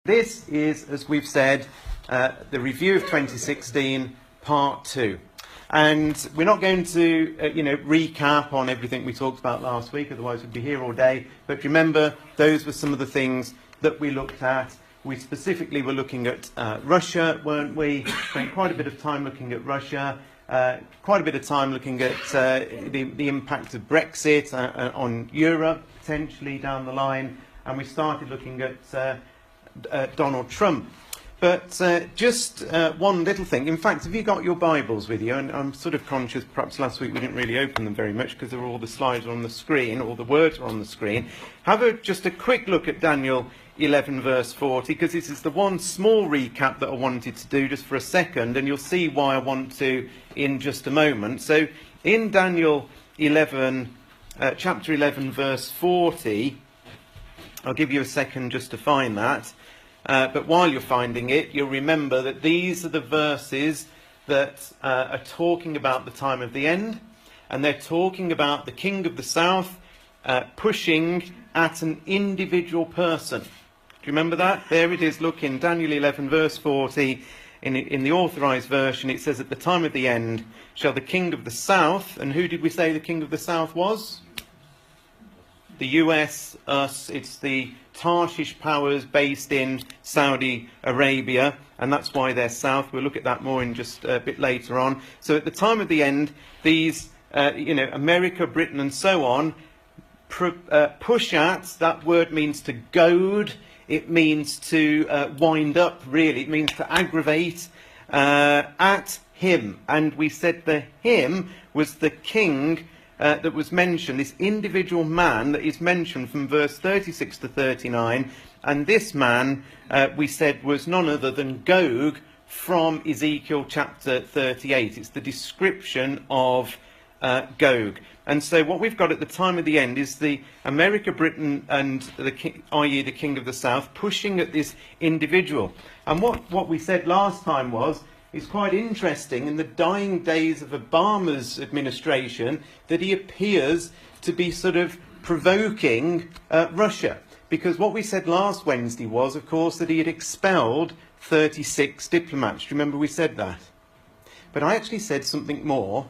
This is, as we've said, the review of 2016, part 2. And we're not going to, recap on everything we talked about last week, otherwise we'd be here all day. But remember, those were some of the things that we looked at. We specifically were looking at Russia, weren't we? Spent quite a bit of time looking at Russia, quite a bit of time looking at the impact of Brexit on Europe, potentially down the line. And we started looking at Donald Trump. But just one little thing. In fact, have you got your Bibles with you? And I'm sort of conscious, perhaps last week we didn't really open them very much because all the slides are on the screen, all the words are on the screen. Have just a quick look at Daniel 11 verse 40, because this is the one small recap that I wanted to do just for a second, and you'll see why I want to in just a moment. So in Daniel 11, chapter 11 verse 40, I'll give you a second just to find that. But while you're finding it, you'll remember that these are the verses that are talking about the time of the end, and they're talking about the king of the south pushing at an individual person. Do you remember that? There it is. Look in Daniel 11 verse 40, in the authorised version, it says, "At the time of the end shall the king of the south," and who did we say the king of the south was? The US, us, it's the Tarshish powers based in Saudi Arabia, and that's why they're south. We'll look at that more in just a bit later on. So at the time of the end, these, America, Britain and so on, push at, that word means to goad, it means to wind up, really, it means to aggravate, at him. And we said the him was the king that was mentioned, this individual man that is mentioned from verse 36 to 39, and this man, we said, was none other than Gog from Ezekiel chapter 38. It's the description of Gog. And so what we've got at the time of the end is the America, Britain, and i.e. the king of the south, pushing at this individual. And what we said last time was, it's quite interesting in the dying days of Obama's administration that he appears to be sort of provoking Russia. Because what we said last Wednesday was, of course, that he had expelled 36 diplomats. Do you remember we said that? But I actually said something more.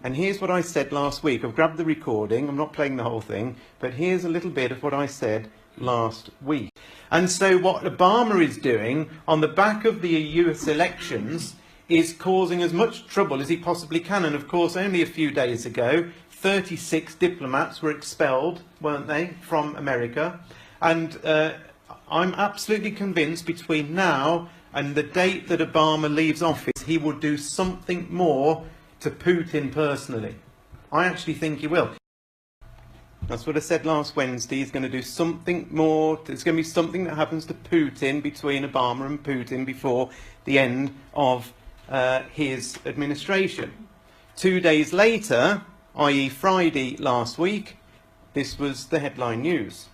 And here's what I said last week. I've grabbed the recording. I'm not playing the whole thing. But here's a little bit of what I said last week. And so what Obama is doing on the back of the US elections is causing as much trouble as he possibly can. And of course, only a few days ago, 36 diplomats were expelled, weren't they, from America. And I'm absolutely convinced between now and the date that Obama leaves office, he will do something more to Putin personally. I actually think he will. That's what I said last Wednesday. He's going to do something more. There's going to be something that happens to Putin between Obama and Putin before the end of his administration. 2 days later, i.e. Friday last week, this was the headline news.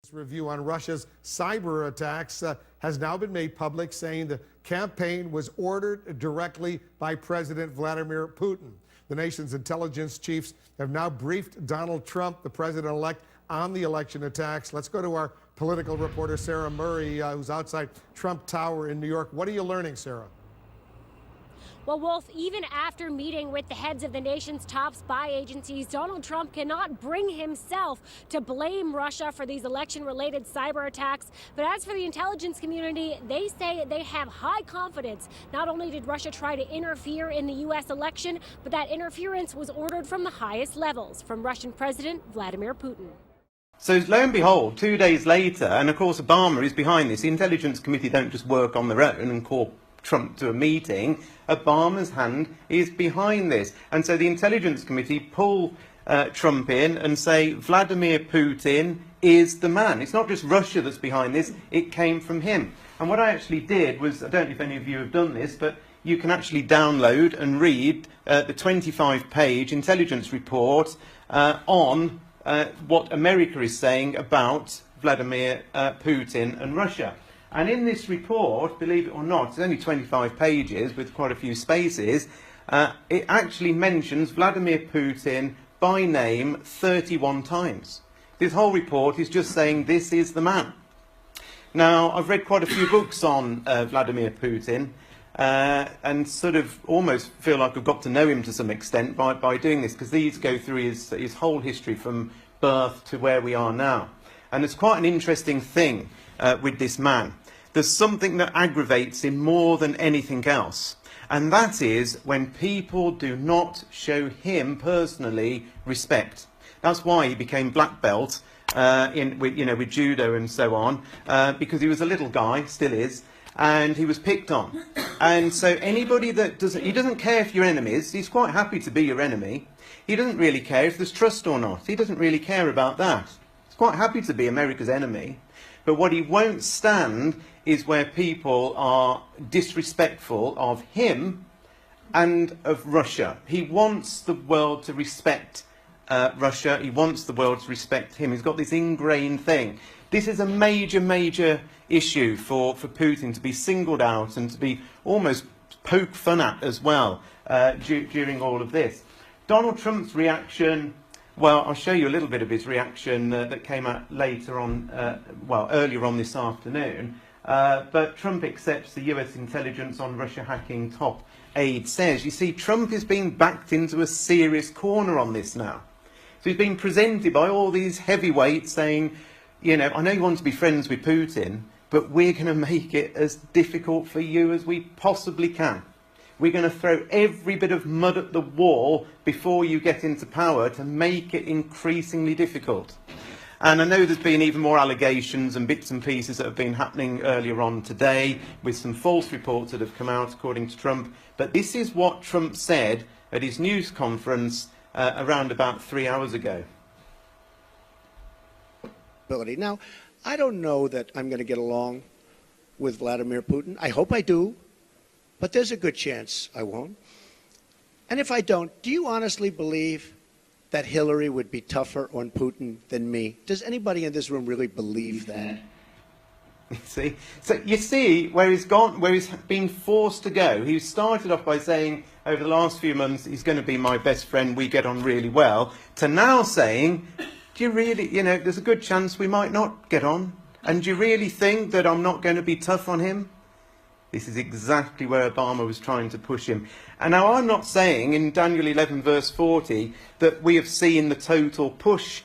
This review on Russia's cyber attacks has now been made public, saying the campaign was ordered directly by President Vladimir Putin. The nation's intelligence chiefs have now briefed Donald Trump, the president-elect, on the election attacks. Let's go to our political reporter, Sarah Murray, who's outside Trump Tower in New York. What are you learning, Sarah? Well, Wolf, even after meeting with the heads of the nation's top spy agencies, Donald Trump cannot bring himself to blame Russia for these election-related cyber attacks. But as for the intelligence community, they say they have high confidence. Not only did Russia try to interfere in the U.S. election, but that interference was ordered from the highest levels, from Russian President Vladimir Putin. So lo and behold, 2 days later, and of course Obama is behind this, the Intelligence Committee don't just work on their own and call Trump to a meeting. Obama's hand is behind this. And so the Intelligence Committee pull Trump in and say Vladimir Putin is the man. It's not just Russia that's behind this, it came from him. And what I actually did was, I don't know if any of you have done this, but you can actually download and read the 25-page intelligence report on what America is saying about Vladimir Putin and Russia. And in this report, believe it or not, it's only 25 pages with quite a few spaces, it actually mentions Vladimir Putin by name 31 times. This whole report is just saying this is the man. Now, I've read quite a few books on Vladimir Putin, and sort of almost feel like I've got to know him to some extent by doing this, because these go through his whole history from birth to where we are now. And it's quite an interesting thing with this man. There's something that aggravates him more than anything else, and that is when people do not show him personally respect. That's why he became black belt with judo and so on, because he was a little guy, still is, and he was picked on. And so anybody that he doesn't care if you're enemies, he's quite happy to be your enemy. He doesn't really care if there's trust or not. He doesn't really care about that. He's quite happy to be America's enemy. But what he won't stand is where people are disrespectful of him and of Russia. He wants the world to respect Russia. He wants the world to respect him. He's got this ingrained thing. This is a major, major issue for Putin to be singled out and to be almost poked fun at as well during all of this. Donald Trump's reaction, well, I'll show you a little bit of his reaction that came out later on, earlier on this afternoon. But Trump accepts the US intelligence on Russia hacking, top aide says. You see, Trump is being backed into a serious corner on this now. So he's been presented by all these heavyweights saying, you know, I know you want to be friends with Putin, but we're going to make it as difficult for you as we possibly can. We're going to throw every bit of mud at the wall before you get into power to make it increasingly difficult. And I know there's been even more allegations and bits and pieces that have been happening earlier on today with some false reports that have come out according to Trump. But this is what Trump said at his news conference around about 3 hours ago. Now, I don't know that I'm going to get along with Vladimir Putin. I hope I do, but there's a good chance I won't. And if I don't, do you honestly believe that Hillary would be tougher on Putin than me? Does anybody in this room really believe that? See, so you see where he's gone, where he's been forced to go. He started off by saying over the last few months he's going to be my best friend, we get on really well, to now saying, do you really, you know, there's a good chance we might not get on, and do you really think that I'm not going to be tough on him? This is exactly where Obama was trying to push him. And now I'm not saying in Daniel 11 verse 40 that we have seen the total push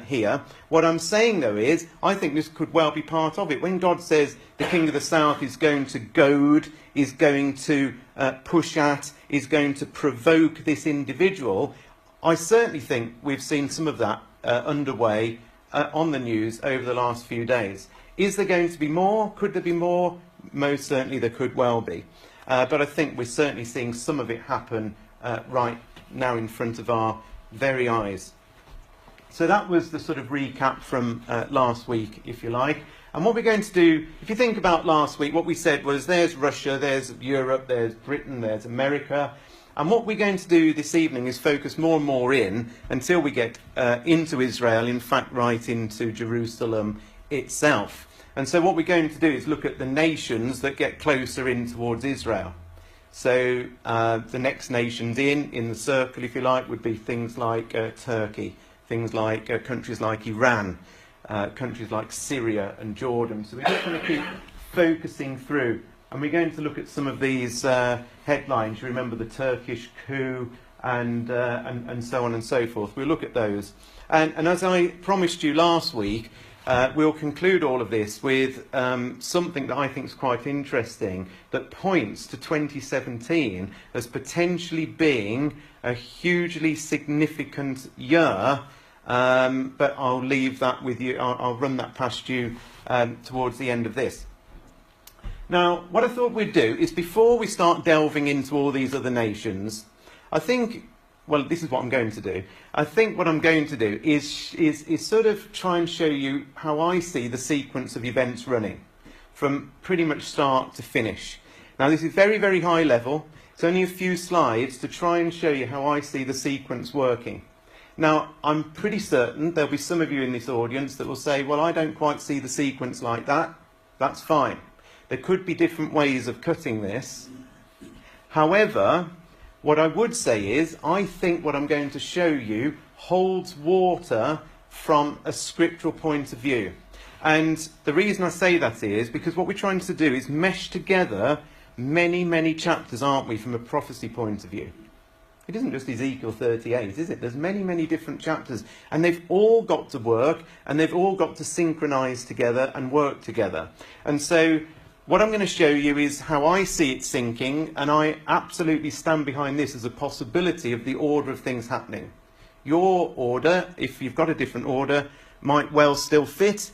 here. What I'm saying, though, is I think this could well be part of it. When God says the king of the south is going to goad, is going to push at, is going to provoke this individual, I certainly think we've seen some of that underway on the news over the last few days. Is there going to be more? Could there be more? Most certainly there could well be. But I think we're certainly seeing some of it happen right now in front of our very eyes. So that was the sort of recap from last week, if you like. And what we're going to do, if you think about last week, what we said was there's Russia, there's Europe, there's Britain, there's America. And what we're going to do this evening is focus more and more in until we get into Israel, in fact, right into Jerusalem itself. And so what we're going to do is look at the nations that get closer in towards Israel. So the next nations in the circle, if you like, would be things like Turkey, things like countries like Iran, countries like Syria and Jordan. So we're just going to keep focusing through. And we're going to look at some of these headlines. You remember the Turkish coup and so on and so forth. We'll look at those. And as I promised you last week, we'll conclude all of this with something that I think is quite interesting that points to 2017 as potentially being a hugely significant year. But I'll leave that with you. I'll run that past you towards the end of this. Now, what I thought we'd do is before we start delving into all these other nations, I think, well, this is what I'm going to do. I think what I'm going to do is sort of try and show you how I see the sequence of events running from pretty much start to finish. Now, this is very, very high level. It's only a few slides to try and show you how I see the sequence working. Now, I'm pretty certain there'll be some of you in this audience that will say, well, I don't quite see the sequence like that. That's fine. There could be different ways of cutting this. However, what I would say is, I think what I'm going to show you holds water from a scriptural point of view. And the reason I say that is because what we're trying to do is mesh together many, many chapters, aren't we, from a prophecy point of view. It isn't just Ezekiel 38, is it? There's many, many different chapters. And they've all got to work, and they've all got to synchronise together and work together. And so what I'm going to show you is how I see it syncing, and I absolutely stand behind this as a possibility of the order of things happening. Your order, if you've got a different order, might well still fit,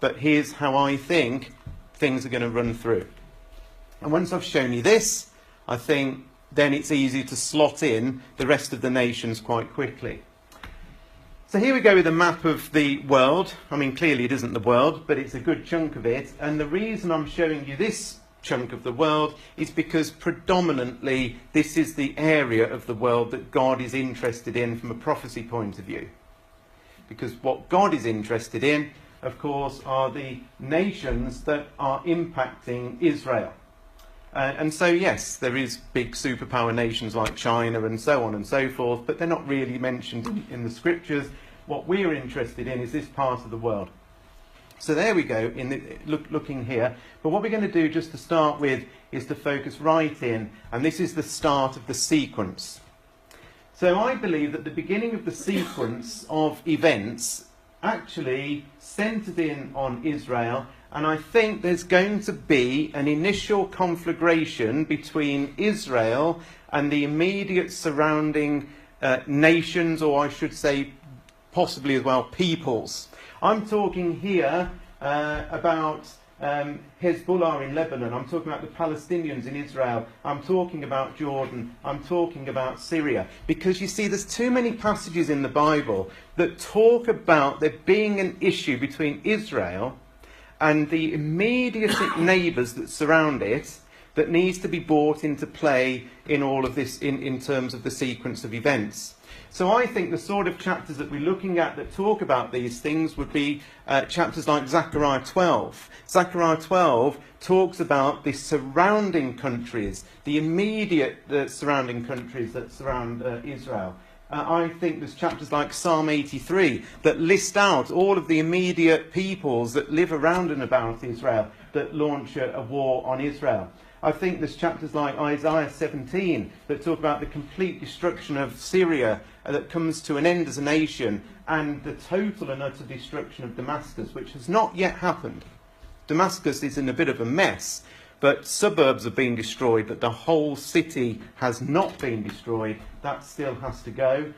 but here's how I think things are going to run through. And once I've shown you this, I think then it's easy to slot in the rest of the nations quite quickly. So here we go with a map of the world. I mean, clearly it isn't the world, but it's a good chunk of it. And the reason I'm showing you this chunk of the world is because predominantly this is the area of the world that God is interested in from a prophecy point of view. Because what God is interested in, of course, are the nations that are impacting Israel. And so, yes, there is big superpower nations like China and so on and so forth, but they're not really mentioned in the scriptures. What we're interested in is this part of the world. So there we go, looking here. But what we're going to do just to start with is to focus right in, and this is the start of the sequence. So I believe that the beginning of the sequence of events actually centred in on Israel, and I think there's going to be an initial conflagration between Israel and the immediate surrounding nations, or I should say possibly as well peoples. I'm talking here about Hezbollah in Lebanon. I'm talking about the Palestinians in Israel. I'm talking about Jordan. I'm talking about Syria. Because you see, there's too many passages in the Bible that talk about there being an issue between Israel and the immediate neighbours that surround it that needs to be brought into play in all of this in terms of the sequence of events. So I think the sort of chapters that we're looking at that talk about these things would be chapters like Zechariah 12. Zechariah 12 talks about the surrounding countries, the immediate surrounding countries that surround Israel. I think there's chapters like Psalm 83 that list out all of the immediate peoples that live around and about Israel that launch a war on Israel. I think there's chapters like Isaiah 17 that talk about the complete destruction of Syria that comes to an end as a nation, and the total and utter destruction of Damascus, which has not yet happened. Damascus is in a bit of a mess, but suburbs have been destroyed, but the whole city has not been destroyed. That still has to go.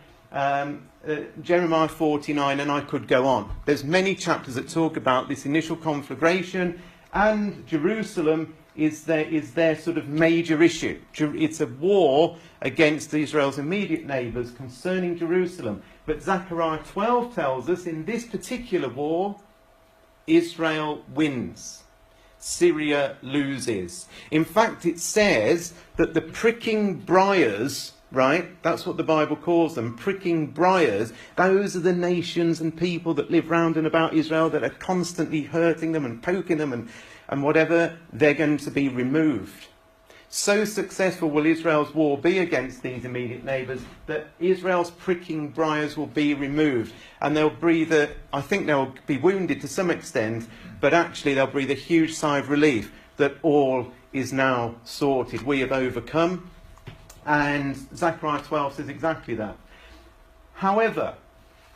Jeremiah 49, and I could go on. There's many chapters that talk about this initial conflagration, and Jerusalem is their sort of major issue. It's a war against Israel's immediate neighbours concerning Jerusalem. But Zechariah 12 tells us in this particular war, Israel wins. Syria loses. In fact, it says that the pricking briars, right, that's what the Bible calls them, pricking briars, those are the nations and people that live round and about Israel that are constantly hurting them and poking them and whatever, they're going to be removed. So successful will Israel's war be against these immediate neighbours that Israel's pricking briars will be removed. And they'll breathe I think they'll be wounded to some extent, but actually they'll breathe a huge sigh of relief that all is now sorted. We have overcome. And Zechariah 12 says exactly that. However,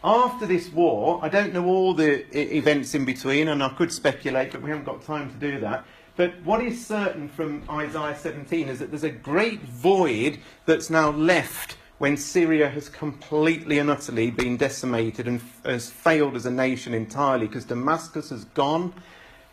after this war, I don't know all the events in between, and I could speculate, but we haven't got time to do that. But what is certain from Isaiah 17 is that there's a great void that's now left when Syria has completely and utterly been decimated and has failed as a nation entirely, because Damascus has gone.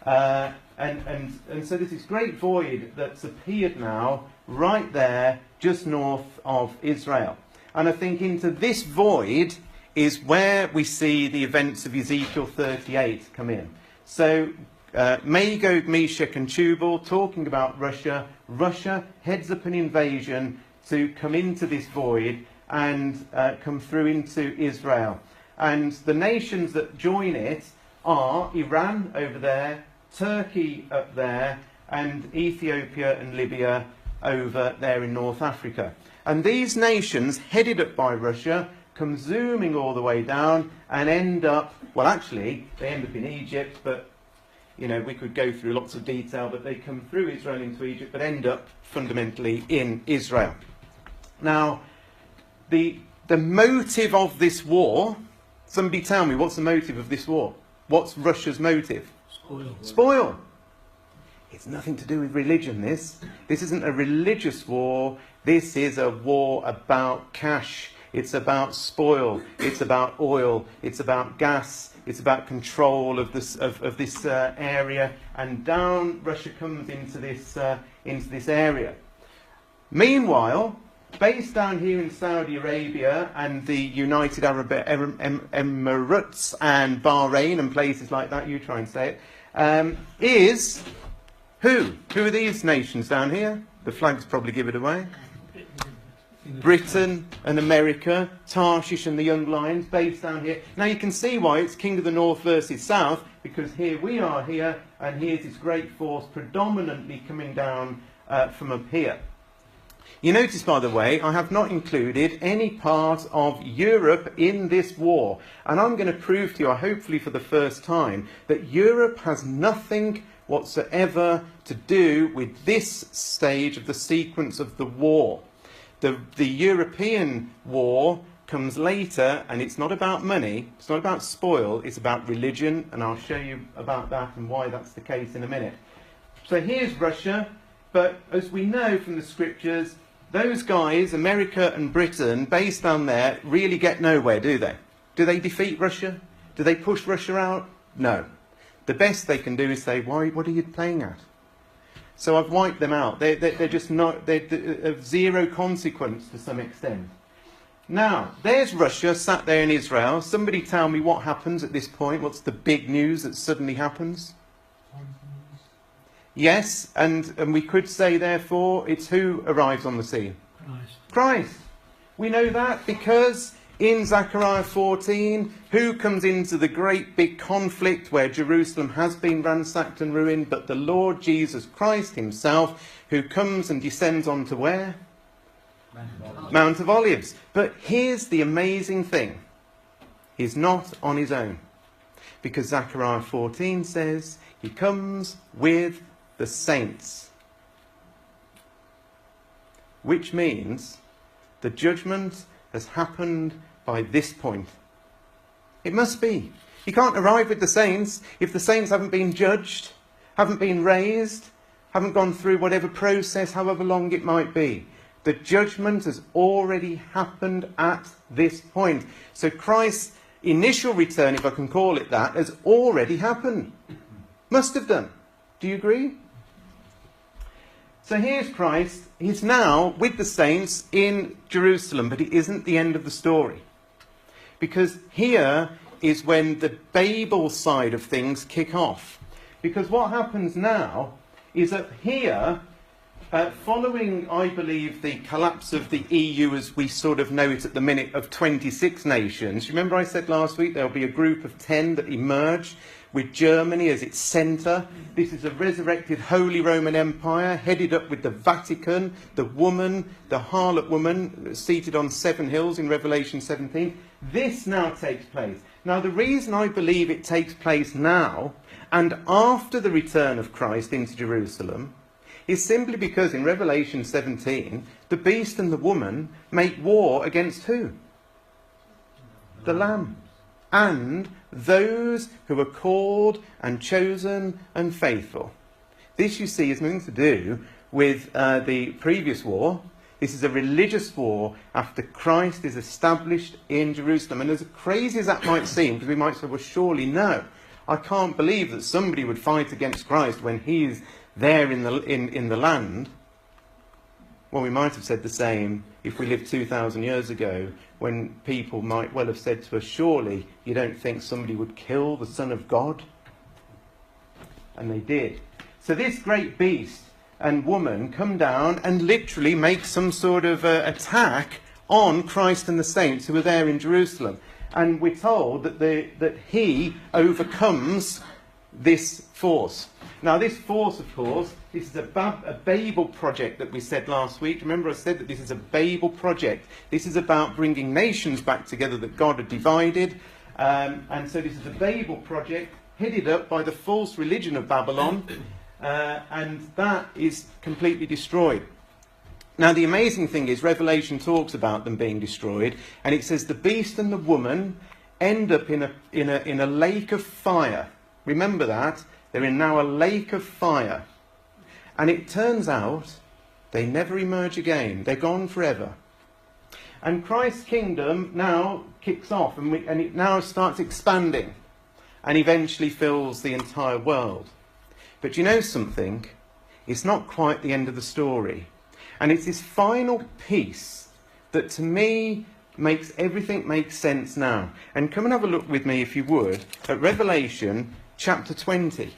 And so there's this great void that's appeared now right there just north of Israel. And I think into this void is where we see the events of Ezekiel 38 come in. So Magog, Meshach and Tubal talking about Russia. Russia heads up an invasion to come into this void and come through into Israel. And the nations that join it are Iran over there, Turkey up there, and Ethiopia and Libya over there in North Africa. And these nations, headed up by Russia, come zooming all the way down and end up, well actually, they end up in Egypt, but You know, we could go through lots of detail, but they come through Israel into Egypt, but end up fundamentally in Israel. Now, the motive of this war, somebody tell me, what's the motive of this war? What's Russia's motive? Spoil. It's nothing to do with religion, this. This isn't a religious war. This is a war about cash. It's about spoil. It's about oil. It's about gas. It's about control of this area. And down Russia comes into this area. Meanwhile, based down here in Saudi Arabia and the United Arab Emirates and Bahrain and places like that, you try and say it, is who? Who are these nations down here? The flags probably give it away. Britain and America, Tarshish and the Young Lions, based down here. Now you can see why it's King of the North versus South, because here we are here, and here's this great force predominantly coming down from up here. You notice, by the way, I have not included any part of Europe in this war. And I'm going to prove to you, hopefully for the first time, that Europe has nothing whatsoever to do with this stage of the sequence of the war. The European war comes later, and it's not about money, it's not about spoil, it's about religion, and I'll show you about that and why that's the case in a minute. So here's Russia, but as we know from the scriptures, those guys, America and Britain, based down there, really get nowhere, do they? Do they defeat Russia? Do they push Russia out? No. The best they can do is say, "Why? What are you playing at?" So I've wiped them out. They're just not, they're of zero consequence to some extent. Now, there's Russia sat there in Israel. Somebody tell me what happens at this point. What's the big news that suddenly happens? Yes, and we could say, therefore, it's who arrives on the scene? Christ. We know that because in Zechariah 14, who comes into the great big conflict where Jerusalem has been ransacked and ruined, but the Lord Jesus Christ himself, who comes and descends onto where? Mount of Olives. But here's the amazing thing. He's not on his own. Because Zechariah 14 says he comes with the saints. Which means the judgment has happened by this point. It must be. He can't arrive with the saints if the saints haven't been judged, haven't been raised, haven't gone through whatever process, however long it might be. The judgment has already happened at this point. So Christ's initial return, if I can call it that, has already happened. Must have done. Do you agree? So here's Christ. He's now with the saints in Jerusalem, but it isn't the end of the story. Because here is when the Babel side of things kick off. Because what happens now is that here, following, I believe, the collapse of the EU as we sort of know it at the minute of 26 nations, remember I said last week there'll be a group of 10 that emerge with Germany as its centre. This is a resurrected Holy Roman Empire headed up with the Vatican, the woman, the harlot woman seated on 7 hills in Revelation 17. This now takes place. Now the reason I believe it takes place now and after the return of Christ into Jerusalem is simply because in Revelation 17 the beast and the woman make war against who? The Lamb. And those who are called and chosen and faithful. This, you see, has nothing to do with the previous war. This is a religious war after Christ is established in Jerusalem. And as crazy as that might seem, because we might say, well, surely no. I can't believe that somebody would fight against Christ when he's there in the land. Well, we might have said the same if we lived 2,000 years ago, when people might well have said to us, surely you don't think somebody would kill the Son of God? And they did. So this great beast and woman come down and literally make some sort of attack on Christ and the saints who are there in Jerusalem. And we're told that he overcomes this force. Now this force, of course, this is a Babel project that we said last week. Remember I said that this is a Babel project. This is about bringing nations back together that God had divided. And so this is a Babel project headed up by the false religion of Babylon, and that is completely destroyed. Now, the amazing thing is, Revelation talks about them being destroyed, and it says the beast and the woman end up in a lake of fire. Remember that? They're in now a lake of fire. And it turns out they never emerge again. They're gone forever. And Christ's kingdom now kicks off, and it now starts expanding, and eventually fills the entire world. But you know something? It's not quite the end of the story. And it's this final piece that, to me, makes everything make sense now. And come and have a look with me, if you would, at Revelation chapter 20.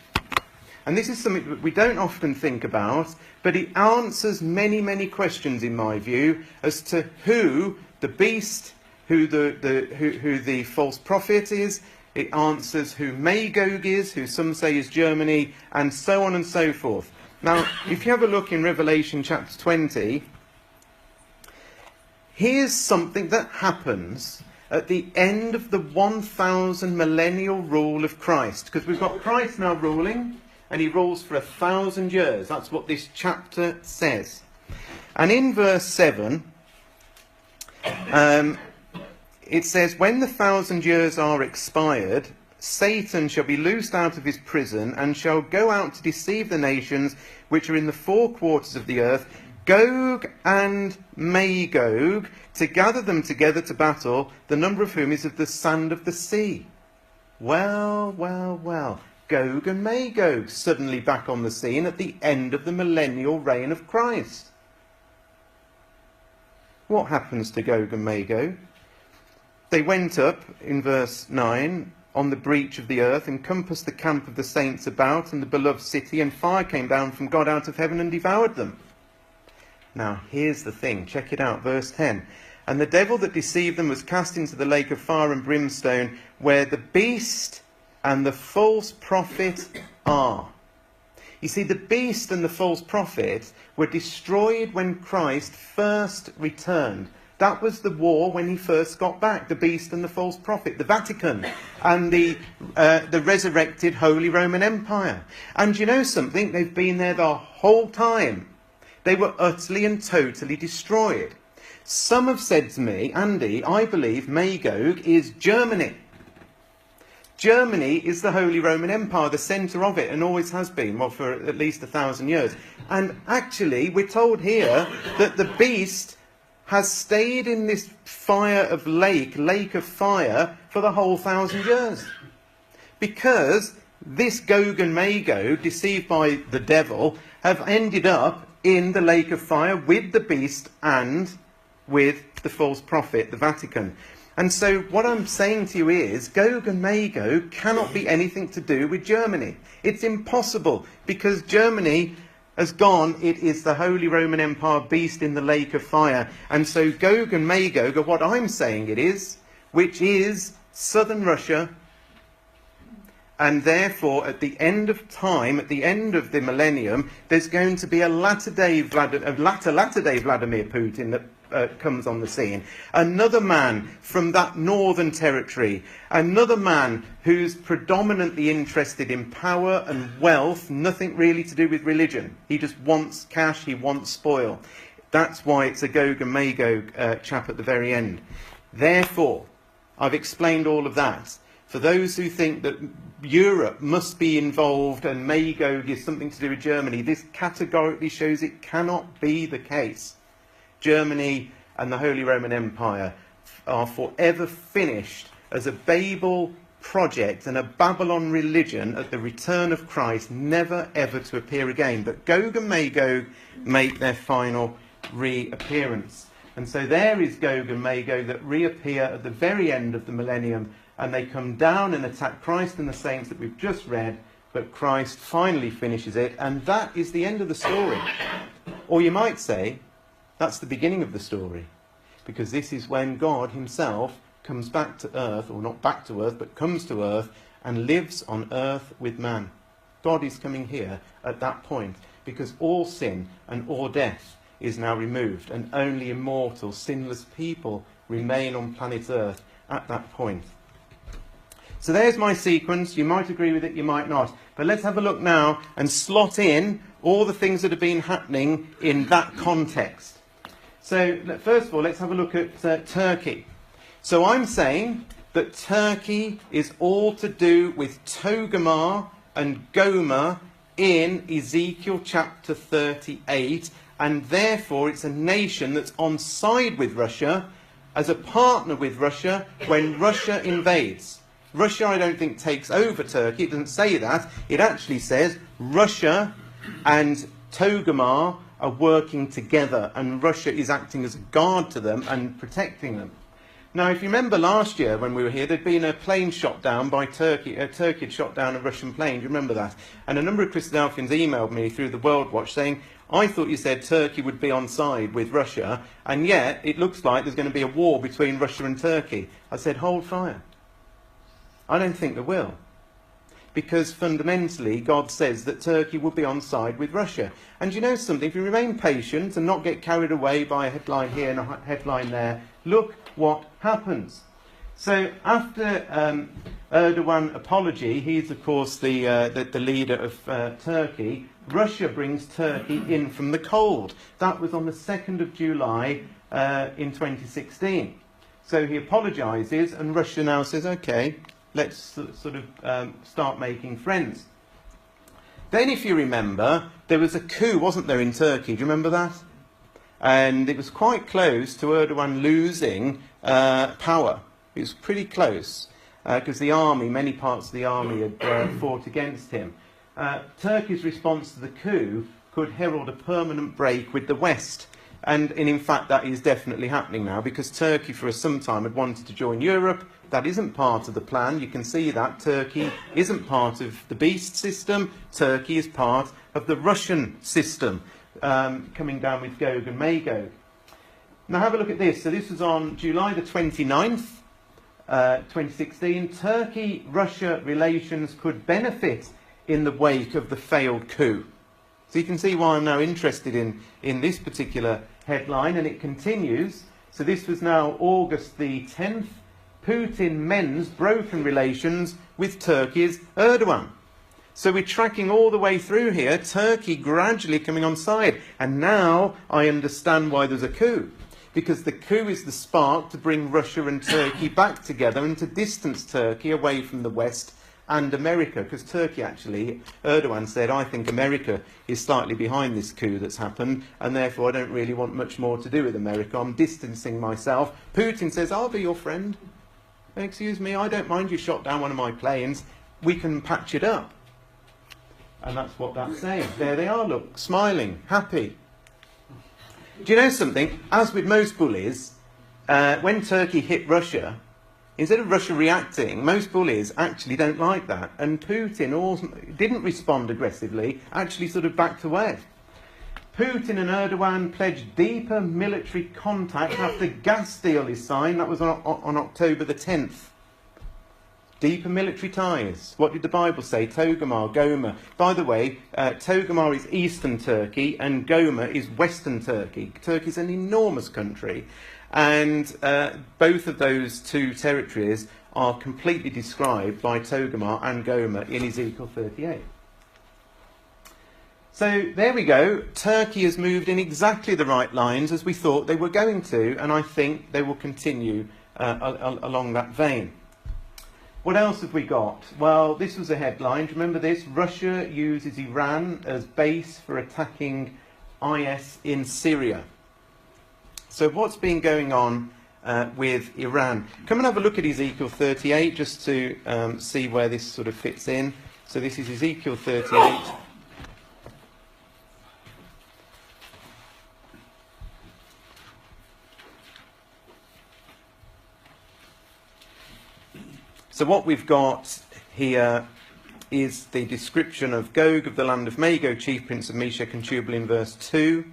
And this is something that we don't often think about, but it answers many, many questions, in my view, as to who the beast, who the false prophet is. It answers who Magog is, who some say is Germany, and so on and so forth. Now, if you have a look in Revelation chapter 20, here's something that happens at the end of the 1,000 millennial rule of Christ. Because we've got Christ now ruling, and he rules for 1,000 years. That's what this chapter says. And in verse 7, it says, when the 1,000 years are expired, Satan shall be loosed out of his prison, and shall go out to deceive the nations which are in the four quarters of the earth, Gog and Magog, to gather them together to battle, the number of whom is of the sand of the sea. Well, well, well. Gog and Magog suddenly back on the scene at the end of the millennial reign of Christ. What happens to Gog and Magog? They went up, in verse 9, on the breach of the earth, and compassed the camp of the saints about, and the beloved city, and fire came down from God out of heaven and devoured them. Now, here's the thing. Check it out, verse 10. And the devil that deceived them was cast into the lake of fire and brimstone, where the beast and the false prophet are. You see, the beast and the false prophet were destroyed when Christ first returned. That was the war when he first got back, the beast and the false prophet, the Vatican, and the resurrected Holy Roman Empire. And you know something? They've been there the whole time. They were utterly and totally destroyed. Some have said to me, Andy, I believe Magog is Germany. Germany is the Holy Roman Empire, the centre of it, and always has been, well, for at least 1,000 years. And actually, we're told here that the beast has stayed in this lake of fire, for the whole 1,000 years. Because this Gog and Magog, deceived by the devil, have ended up in the lake of fire with the beast and with the false prophet, the Vatican. And so what I'm saying to you is, Gog and Magog cannot be anything to do with Germany. It's impossible, because Germany has gone, it is the Holy Roman Empire beast in the lake of fire. And so Gog and Magog are what I'm saying it is, which is southern Russia. And therefore, at the end of time, at the end of the millennium, there's going to be a latter-day Vladimir Putin that comes on the scene. Another man from that northern territory. Another man who's predominantly interested in power and wealth, nothing really to do with religion. He just wants cash, he wants spoil. That's why it's a Gog and Magog chap at the very end. Therefore, I've explained all of that. For those who think that Europe must be involved and Magog is something to do with Germany, this categorically shows it cannot be the case. Germany and the Holy Roman Empire are forever finished as a Babel project and a Babylon religion at the return of Christ, never ever to appear again. But Gog and Magog make their final reappearance. And so there is Gog and Magog that reappear at the very end of the millennium, and they come down and attack Christ and the saints that we've just read, but Christ finally finishes it, and that is the end of the story. Or you might say, that's the beginning of the story, because this is when God himself comes back to earth, or not back to earth, but comes to earth and lives on earth with man. God is coming here at that point, because all sin and all death is now removed, and only immortal, sinless people remain on planet earth at that point. So there's my sequence. You might agree with it, you might not. But let's have a look now and slot in all the things that have been happening in that context. So first of all, let's have a look at Turkey. So I'm saying that Turkey is all to do with Togarmah and Gomer in Ezekiel chapter 38, and therefore it's a nation that's on side with Russia, as a partner with Russia when Russia invades. Russia, I don't think, takes over Turkey. It doesn't say that. It actually says Russia and Togarmah are working together, and Russia is acting as a guard to them and protecting them. Now, if you remember last year when we were here, there'd been a plane shot down by Turkey. Turkey had shot down a Russian plane. Do you remember that? And a number of Christadelphians emailed me through the World Watch saying, I thought you said Turkey would be on side with Russia, and yet it looks like there's going to be a war between Russia and Turkey. I said, hold fire. I don't think there will. Because fundamentally, God says that Turkey will be on side with Russia. And you know something? If you remain patient and not get carried away by a headline here and a headline there, look what happens. So after Erdogan apology, he's of course the leader of Turkey. Russia brings Turkey in from the cold. That was on the 2nd of July in 2016. So he apologises, and Russia now says, OK, let's sort of start making friends. Then, if you remember, there was a coup, wasn't there, in Turkey? Do you remember that? And it was quite close to Erdogan losing power. It was pretty close, because the army, many parts of the army had fought against him. Turkey's response to the coup could herald a permanent break with the West. And in fact, that is definitely happening now, because Turkey, for some time, had wanted to join Europe. That isn't part of the plan. You can see that Turkey isn't part of the beast system. Turkey is part of the Russian system, coming down with Gog and Magog. Now have a look at this. So this was on July the 29th, 2016. Turkey-Russia relations could benefit in the wake of the failed coup. So you can see why I'm now interested in this particular headline, and it continues. So this was now August the 10th. Putin mends broken relations with Turkey's Erdogan. So we're tracking all the way through here, Turkey gradually coming on side. And now I understand why there's a coup. Because the coup is the spark to bring Russia and Turkey back together and to distance Turkey away from the West and America. Because Turkey actually, Erdogan said, I think America is slightly behind this coup that's happened, and therefore I don't really want much more to do with America. I'm distancing myself. Putin says, I'll be your friend. Excuse me, I don't mind you shot down one of my planes. We can patch it up. And that's what that's saying. There they are, look, smiling, happy. Do you know something? As with most bullies, when Turkey hit Russia, instead of Russia reacting, most bullies actually don't like that. And Putin didn't respond aggressively, actually sort of backed away. Putin and Erdogan pledged deeper military contact after gas deal is signed. That was on October the 10th. Deeper military ties. What did the Bible say? Togarmah, Gomer. By the way, Togarmah is eastern Turkey and Gomer is western Turkey. Turkey's an enormous country, and both of those two territories are completely described by Togarmah and Gomer in Ezekiel 38. So there we go. Turkey has moved in exactly the right lines as we thought they were going to, and I think they will continue along that vein. What else have we got? Well, this was a headline. Do you remember this? Russia uses Iran as base for attacking IS in Syria. So what's been going on with Iran? Come and have a look at Ezekiel 38 just to see where this sort of fits in. So this is Ezekiel 38. So what we've got here is the description of Gog of the land of Magog, chief prince of Meshech and Tubal in verse 2.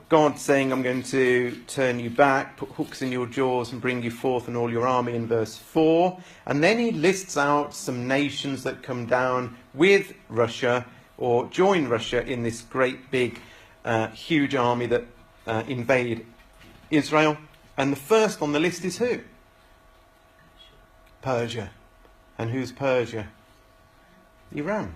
God saying, I'm going to turn you back, put hooks in your jaws and bring you forth and all your army in verse 4. And then he lists out some nations that come down with Russia or join Russia in this great big huge army that invade Israel. And the first on the list is who? Persia. And who's Persia? Iran.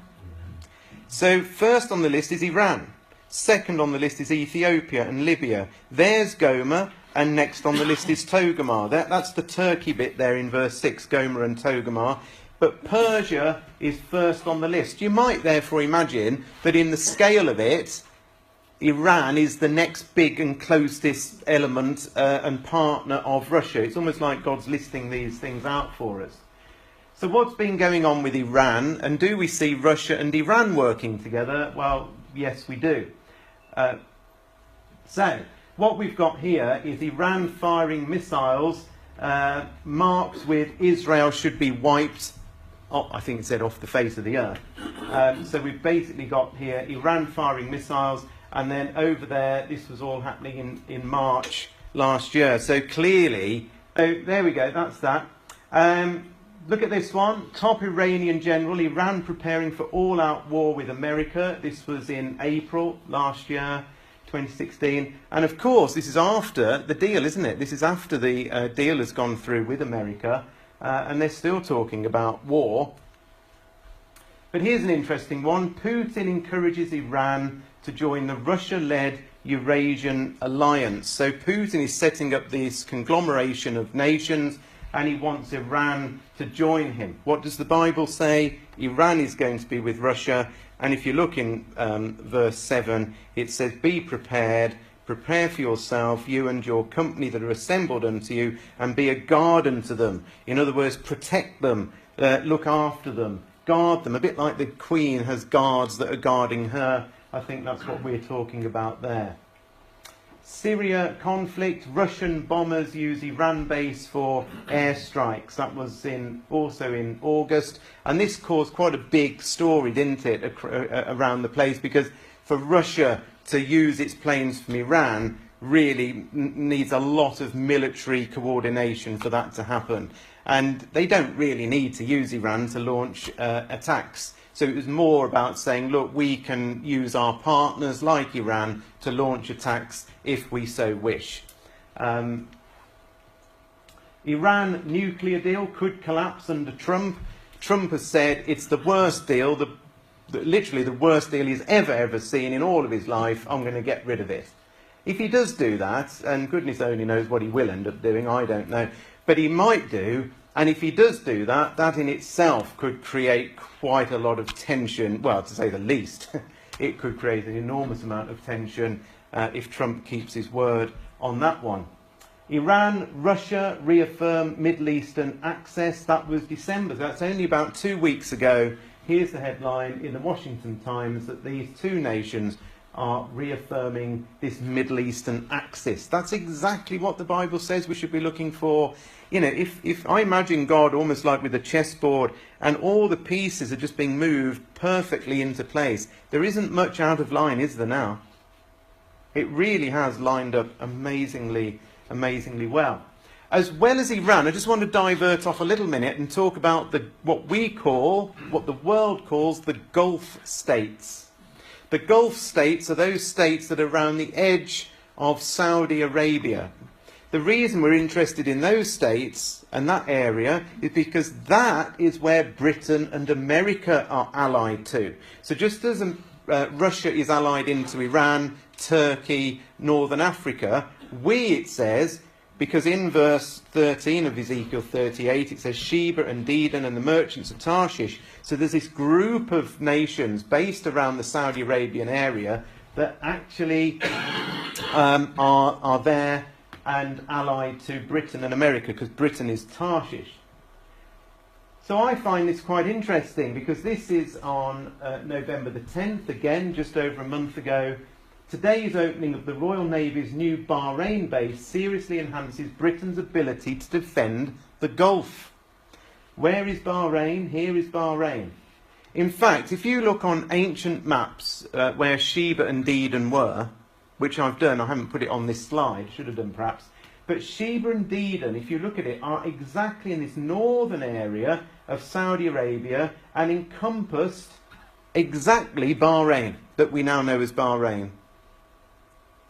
So first on the list is Iran. Second on the list is Ethiopia and Libya. There's Gomer, and next on the list is Togarmah. That's the Turkey bit there in verse 6, Gomer and Togarmah. But Persia is first on the list. You might therefore imagine that in the scale of it, Iran is the next big and closest element and partner of Russia. It's almost like God's listing these things out for us. So what's been going on with Iran, and do we see Russia and Iran working together? Well, yes, we do. So what we've got here is Iran firing missiles marked with Israel should be wiped, I think it said off the face of the earth. So we've basically got here Iran firing missiles, and then over there, this was all happening in March last year. So clearly, so there we go, that's that. Look at this one. Top Iranian general, Iran preparing for all-out war with America. This was in April last year, 2016. And of course, this is after the deal, isn't it? This is after the deal has gone through with America. And they're still talking about war. But here's an interesting one. Putin encourages Iran to join the Russia-led Eurasian alliance. So Putin is setting up this conglomeration of nations, and he wants Iran to join him. What does the Bible say? Iran is going to be with Russia. And if you look in verse 7, it says, be prepared, prepare for yourself, you and your company that are assembled unto you, and be a guard unto them. In other words, protect them, look after them, guard them. A bit like the Queen has guards that are guarding her. I think that's what we're talking about there. Syria conflict, Russian bombers use Iran base for airstrikes. That was also in August. And this caused quite a big story, didn't it, around the place, because for Russia to use its planes from Iran really needs a lot of military coordination for that to happen. And they don't really need to use Iran to launch attacks. So it was more about saying, look, we can use our partners like Iran to launch attacks if we so wish. Iran nuclear deal could collapse under Trump. Trump has said it's the worst deal, literally the worst deal he's ever seen in all of his life. I'm going to get rid of it. If he does do that, and goodness only knows what he will end up doing, I don't know, but he might do. And if he does do that, that in itself could create quite a lot of tension. Well, to say the least, it could create an enormous amount of tension if Trump keeps his word on that one. Iran, Russia reaffirm Middle Eastern access. That was December. That's only about 2 weeks ago. Here's the headline in the Washington Times that these two nations are reaffirming this Middle Eastern axis. That's exactly what the Bible says we should be looking for. You know, if I imagine God almost like with a chessboard and all the pieces are just being moved perfectly into place, there isn't much out of line, is there now? It really has lined up amazingly well. As well as Iran, I just want to divert off a little minute and talk about what the world calls the Gulf states. The Gulf states are those states that are around the edge of Saudi Arabia. The reason we're interested in those states and that area is because that is where Britain and America are allied to. So just as Russia is allied into Iran, Turkey, Northern Africa, it says, because in verse 13 of Ezekiel 38, it says Sheba and Dedan and the merchants of Tarshish. So there's this group of nations based around the Saudi Arabian area that actually are there and allied to Britain and America, because Britain is Tarshish. So I find this quite interesting, because this is on November the 10th, again, just over a month ago. Today's opening of the Royal Navy's new Bahrain base seriously enhances Britain's ability to defend the Gulf. Where is Bahrain? Here is Bahrain. In fact, if you look on ancient maps where Sheba and Dedan were, which I've done, I haven't put it on this slide, should have done perhaps, but Sheba and Dedan, if you look at it, are exactly in this northern area of Saudi Arabia and encompassed exactly Bahrain, that we now know as Bahrain.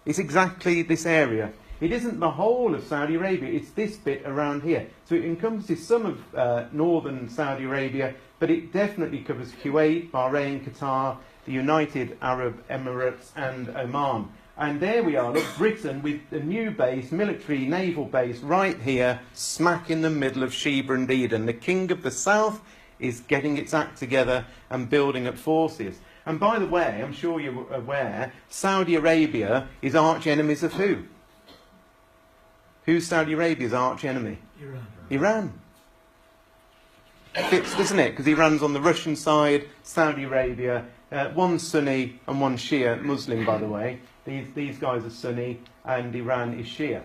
It's exactly this area. It isn't the whole of Saudi Arabia, it's this bit around here. So it encompasses some of northern Saudi Arabia, but it definitely covers Kuwait, Bahrain, Qatar, the United Arab Emirates and Oman. And there we are, look, Britain with a new base, military naval base, right here, smack in the middle of Sheba and Eden. The king of the south is getting its act together and building up forces. And by the way, I'm sure you're aware, Saudi Arabia is arch enemies of who? Who's Saudi Arabia's arch enemy? Iran. Fits, doesn't it? Because Iran's on the Russian side, Saudi Arabia, one Sunni and one Shia Muslim, by the way. These guys are Sunni and Iran is Shia.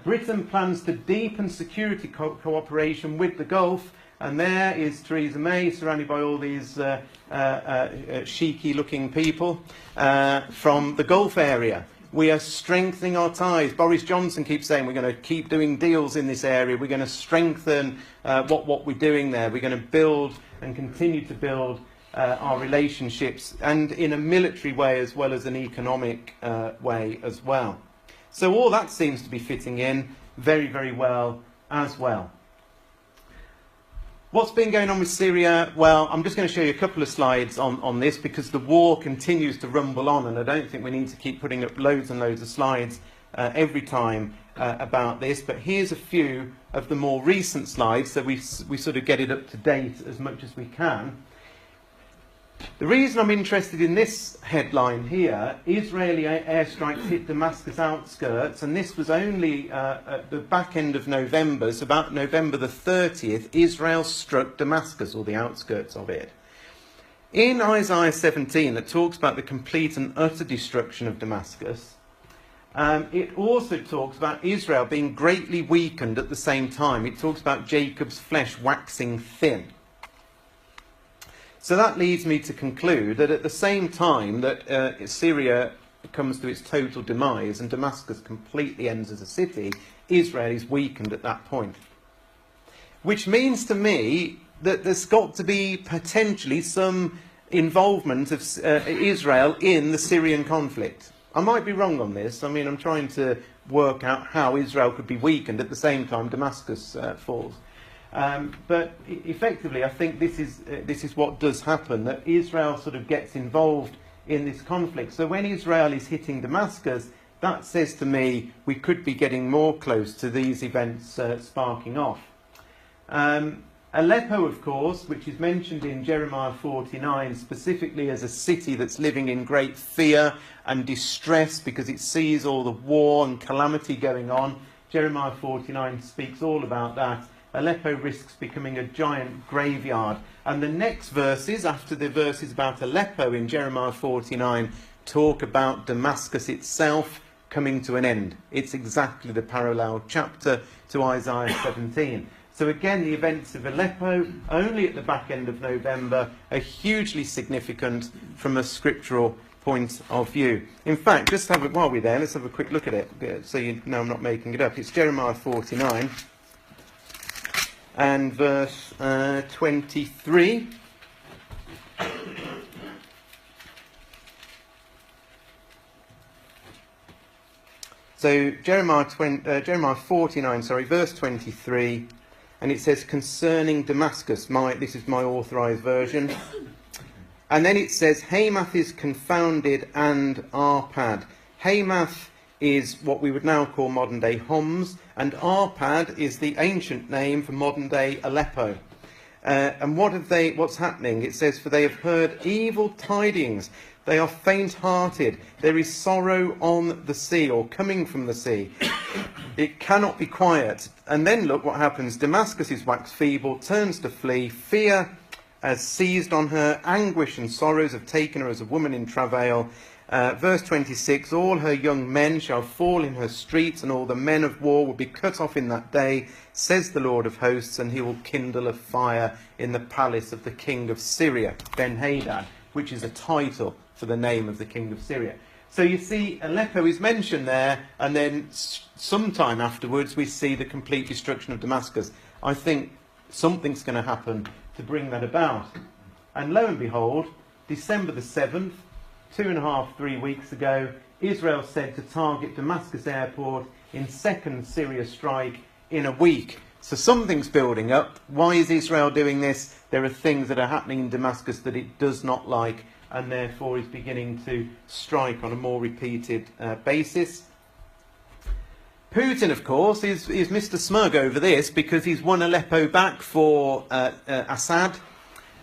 Britain plans to deepen security cooperation with the Gulf, and there is Theresa May surrounded by all these sheiky-looking people from the Gulf area. We are strengthening our ties. Boris Johnson keeps saying we're going to keep doing deals in this area. We're going to strengthen what we're doing there. We're going to build and continue to build our relationships, and in a military way as well as an economic way as well. So all that seems to be fitting in very, very well as well. What's been going on with Syria? Well, I'm just going to show you a couple of slides on this because the war continues to rumble on, and I don't think we need to keep putting up loads and loads of slides every time about this. But here's a few of the more recent slides so we sort of get it up to date as much as we can. The reason I'm interested in this headline here, Israeli airstrikes hit Damascus outskirts, and this was only at the back end of November, so about November the 30th, Israel struck Damascus, or the outskirts of it. In Isaiah 17, that talks about the complete and utter destruction of Damascus, it also talks about Israel being greatly weakened at the same time. It talks about Jacob's flesh waxing thin. So that leads me to conclude that at the same time that Syria comes to its total demise and Damascus completely ends as a city, Israel is weakened at that point. Which means to me that there's got to be potentially some involvement of Israel in the Syrian conflict. I might be wrong on this. I mean, I'm trying to work out how Israel could be weakened at the same time Damascus falls. But effectively, I think this is what does happen, that Israel sort of gets involved in this conflict. So when Israel is hitting Damascus, that says to me we could be getting more close to these events sparking off. Aleppo, of course, which is mentioned in Jeremiah 49 specifically as a city that's living in great fear and distress because it sees all the war and calamity going on. Jeremiah 49 speaks all about that. Aleppo risks becoming a giant graveyard. And the next verses, after the verses about Aleppo in Jeremiah 49, talk about Damascus itself coming to an end. It's exactly the parallel chapter to Isaiah 17. So again, the events of Aleppo, only at the back end of November, are hugely significant from a scriptural point of view. In fact, just have while we're there, let's have a quick look at it, so you know I'm not making it up. It's Jeremiah 49. And verse 23. So Jeremiah 49, verse 23, and it says concerning Damascus. This is my authorised version. And then it says Hamath is confounded and Arpad. Hamath is what we would now call modern-day Homs, and Arpad is the ancient name for modern-day Aleppo. And what's happening? It says, for they have heard evil tidings. They are faint-hearted. There is sorrow on the sea, or coming from the sea. It cannot be quiet. And then look what happens. Damascus is waxed feeble, turns to flee. Fear has seized on her. Anguish and sorrows have taken her as a woman in travail. Verse 26, all her young men shall fall in her streets, and all the men of war will be cut off in that day, says the Lord of hosts, and he will kindle a fire in the palace of the king of Syria, Ben-Hadad, which is a title for the name of the king of Syria. So you see, Aleppo is mentioned there, and then sometime afterwards we see the complete destruction of Damascus. I think something's going to happen to bring that about. And lo and behold, December the 7th, 2.5, 3 weeks ago, Israel said to target Damascus airport in second Syria strike in a week. So something's building up. Why is Israel doing this? There are things that are happening in Damascus that it does not like, and therefore is beginning to strike on a more repeated basis. Putin, of course, is Mr. Smug over this because he's won Aleppo back for Assad.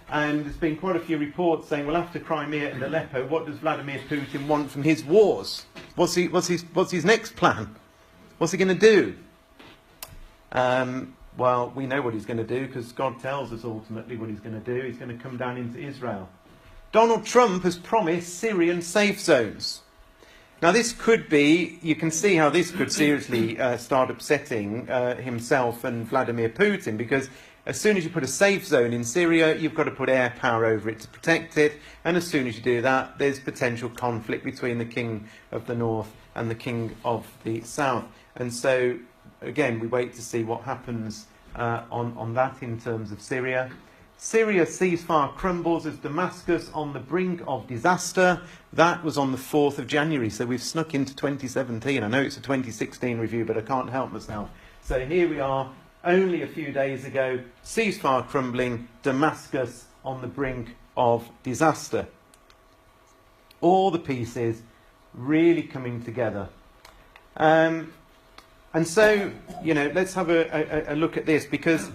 And there's been quite a few reports saying, well, after Crimea and Aleppo, what does Vladimir Putin want from his wars? What's his next plan? What's he going to do? Well, we know what he's going to do because God tells us ultimately what he's going to do. He's going to come down into Israel. Donald Trump has promised Syrian safe zones. Now, this could be, you can see how this could seriously start upsetting himself and Vladimir Putin, because as soon as you put a safe zone in Syria, you've got to put air power over it to protect it. And as soon as you do that, there's potential conflict between the king of the north and the king of the south. And so, again, we wait to see what happens on that in terms of Syria. Syria ceasefire crumbles as Damascus on the brink of disaster. That was on the 4th of January, so we've snuck into 2017. I know it's a 2016 review, but I can't help myself. So here we are, only a few days ago, ceasefire crumbling, Damascus on the brink of disaster. All the pieces really coming together. And so, you know, let's have a look at this, because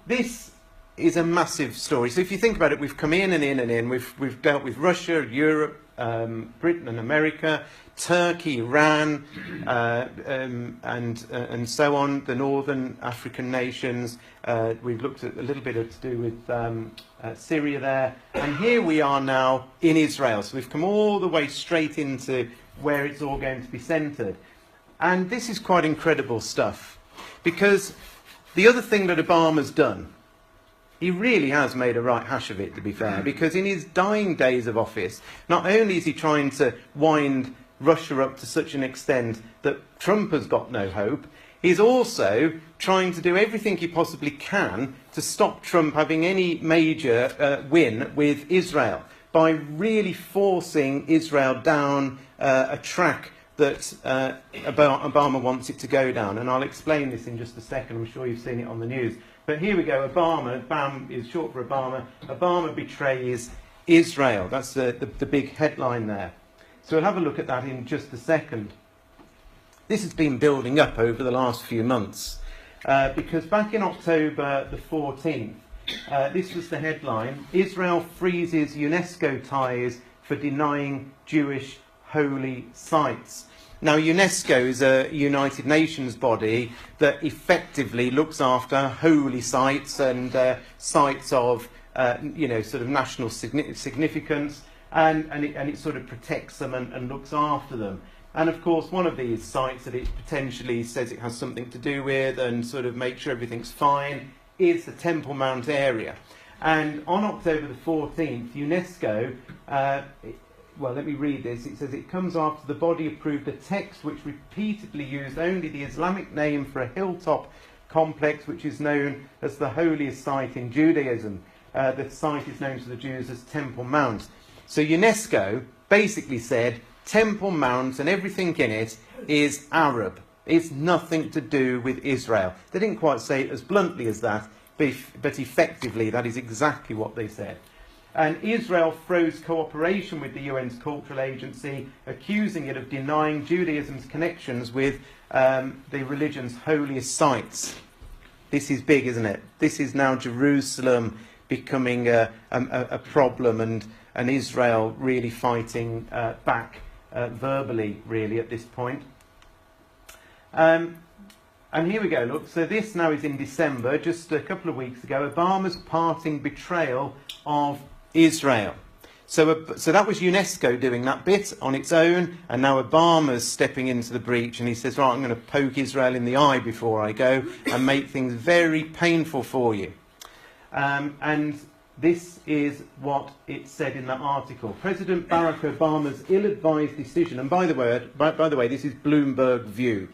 this is a massive story. So if you think about it, we've come in and in and in. We've dealt with Russia, Europe, Britain and America, Turkey, Iran, and so on, the northern African nations. We've looked at a little bit to do with Syria there. And here we are now in Israel. So we've come all the way straight into where it's all going to be centred. And this is quite incredible stuff, because the other thing that Obama's done, he really has made a right hash of it, to be fair, because in his dying days of office, not only is he trying to wind Russia up to such an extent that Trump has got no hope, he's also trying to do everything he possibly can to stop Trump having any major win with Israel by really forcing Israel down a track that Obama wants it to go down. And I'll explain this in just a second. I'm sure you've seen it on the news. But here we go. Obama, BAM is short for Obama. Obama betrays Israel. That's the big headline there. So we'll have a look at that in just a second. This has been building up over the last few months, because back in October the 14th, this was the headline: Israel freezes UNESCO ties for denying Jewish holy sites. Now, UNESCO is a United Nations body that effectively looks after holy sites and sites of, sort of national significance, and it sort of protects them and looks after them. And of course, one of these sites that it potentially says it has something to do with and sort of make sure everything's fine is the Temple Mount area. And on October the 14th, UNESCO, well, let me read this. It says, it comes after the body approved a text which repeatedly used only the Islamic name for a hilltop complex which is known as the holiest site in Judaism. The site is known to the Jews as Temple Mount. So UNESCO basically said Temple Mount and everything in it is Arab. It's nothing to do with Israel. They didn't quite say it as bluntly as that, but effectively that is exactly what they said. And Israel froze cooperation with the UN's cultural agency, accusing it of denying Judaism's connections with the religion's holiest sites. This is big, isn't it? This is now Jerusalem becoming a problem, and Israel really fighting back verbally, really, at this point. And here we go, look. So this now is in December, just a couple of weeks ago, Obama's parting betrayal of Israel. So that was UNESCO doing that bit on its own, and now Obama's stepping into the breach, and he says, right, I'm going to poke Israel in the eye before I go and make things very painful for you. And this is what it said in that article. President Barack Obama's ill-advised decision, and by the way, this is Bloomberg View.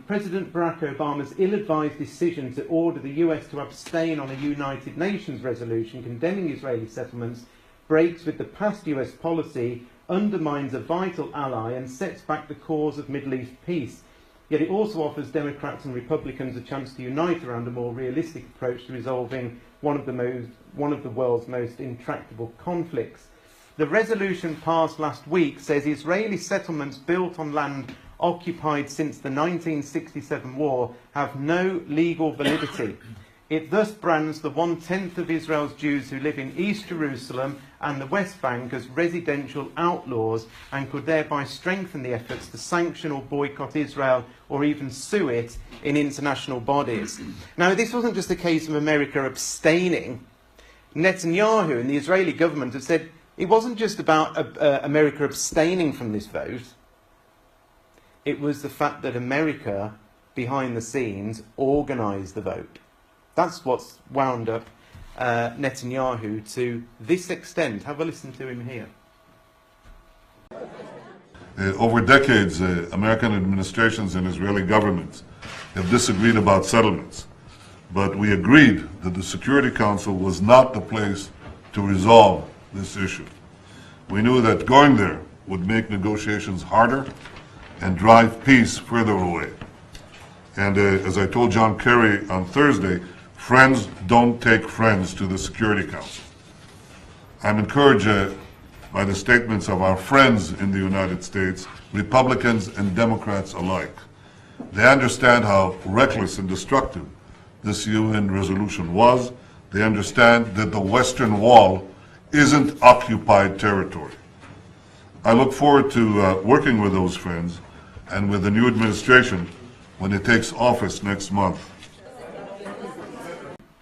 President Barack Obama's ill-advised decision to order the US to abstain on a United Nations resolution condemning Israeli settlements breaks with the past US policy, undermines a vital ally and sets back the cause of Middle East peace. Yet it also offers Democrats and Republicans a chance to unite around a more realistic approach to resolving one of the world's most intractable conflicts. The resolution passed last week says Israeli settlements built on land occupied since the 1967 war have no legal validity. It thus brands the 1/10 of Israel's Jews who live in East Jerusalem and the West Bank as residential outlaws and could thereby strengthen the efforts to sanction or boycott Israel or even sue it in international bodies. Now, this wasn't just a case of America abstaining. Netanyahu and the Israeli government have said it wasn't just about America abstaining from this vote. It was the fact that America, behind the scenes, organised the vote. That's what's wound up Netanyahu to this extent. Have a listen to him here. Over decades, American administrations and Israeli governments have disagreed about settlements, but we agreed that the Security Council was not the place to resolve this issue. We knew that going there would make negotiations harder and drive peace further away. And as I told John Kerry on Thursday, friends don't take friends to the Security Council. I'm encouraged by the statements of our friends in the United States, Republicans and Democrats alike. They understand how reckless and destructive this UN resolution was. They understand that the Western Wall isn't occupied territory. I look forward to working with those friends and with the new administration when it takes office next month.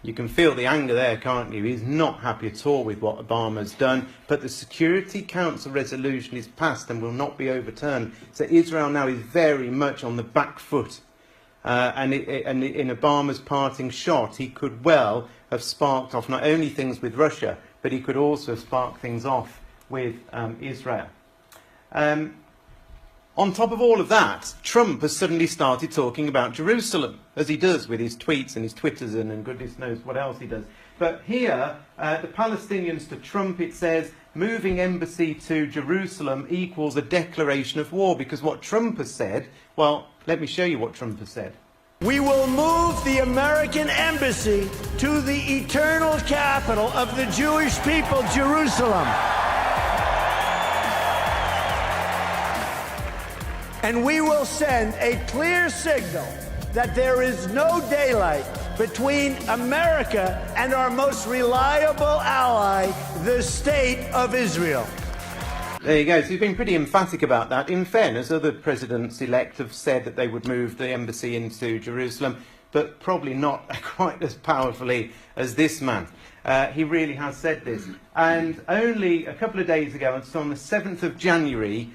You can feel the anger there, can't you? He's not happy at all with what Obama's done, but the Security Council resolution is passed and will not be overturned. So Israel now is very much on the back foot. And in Obama's parting shot, he could well have sparked off not only things with Russia, but he could also spark things off with Israel. On top of all of that, Trump has suddenly started talking about Jerusalem, as he does with his tweets and his Twitters and goodness knows what else he does. But here, the Palestinians to Trump, it says, moving embassy to Jerusalem equals a declaration of war, because what Trump has said, well, let me show you what Trump has said. We will move the American embassy to the eternal capital of the Jewish people, Jerusalem. And we will send a clear signal that there is no daylight between America and our most reliable ally, the State of Israel. There you go. So he's been pretty emphatic about that. In fairness, other presidents-elect have said that they would move the embassy into Jerusalem, but probably not quite as powerfully as this man. He really has said this. And only a couple of days ago, and so on the 7th of January,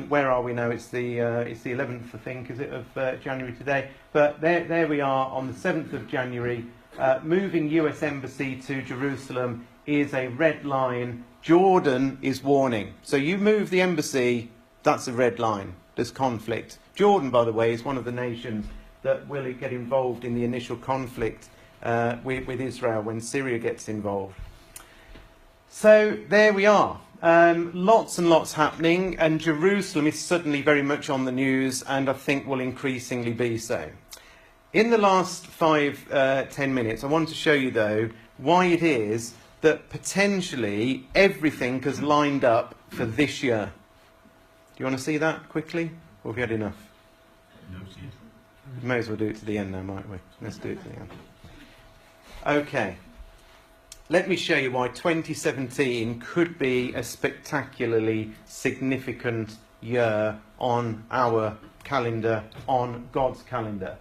where are we now? It's the 11th, I think, is it, of January today? But there we are on the 7th of January. Moving US embassy to Jerusalem is a red line. Jordan is warning. So you move the embassy, that's a red line. There's conflict. Jordan, by the way, is one of the nations that will get involved in the initial conflict with Israel when Syria gets involved. So there we are. Lots and lots happening, and Jerusalem is suddenly very much on the news, and I think will increasingly be so. In the last 5-10 minutes, I want to show you, though, why it is that potentially everything has lined up for this year. Do you want to see that quickly? Or have you had enough? No, we may as well do it to the end now, might we? Let's do it to the end. Okay. Let me show you why 2017 could be a spectacularly significant year on our calendar, on God's calendar.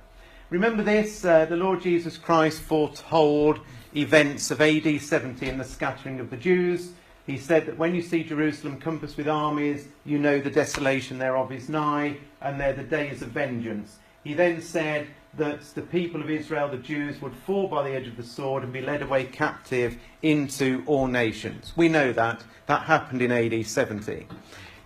Remember this, the Lord Jesus Christ foretold events of AD 70 and the scattering of the Jews. He said that when you see Jerusalem compassed with armies, you know the desolation thereof is nigh, and they're the days of vengeance. He then said that the people of Israel, the Jews, would fall by the edge of the sword and be led away captive into all nations. We know that. That happened in AD 70.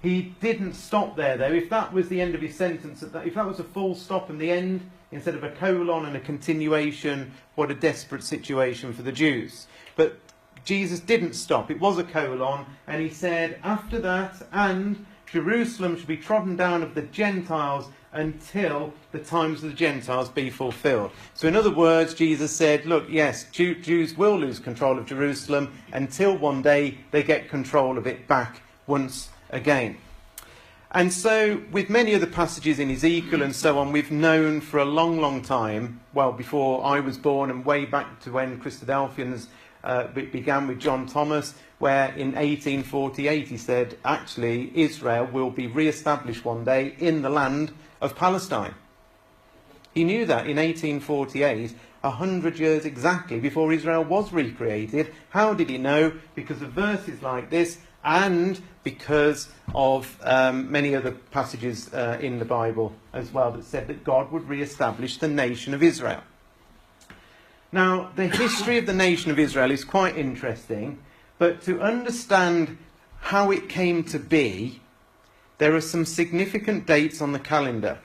He didn't stop there, though. If that was the end of his sentence, if that was a full stop and the end, instead of a colon and a continuation, what a desperate situation for the Jews. But Jesus didn't stop. It was a colon, and he said, after that, and Jerusalem shall be trodden down of the Gentiles until the times of the Gentiles be fulfilled. So in other words, Jesus said, look, yes, Jews will lose control of Jerusalem until one day they get control of it back once again. And so with many other passages in Ezekiel and so on, we've known for a long, long time, well, before I was born and way back to when Christadelphians began with John Thomas, where in 1848 he said, actually, Israel will be re-established one day in the land of Palestine. He knew that in 1848, 100 years exactly before Israel was recreated. How did he know? Because of verses like this, and because of many other passages in the Bible as well that said that God would re-establish the nation of Israel. Now, the history of the nation of Israel is quite interesting, but to understand how it came to be, there are some significant dates on the calendar.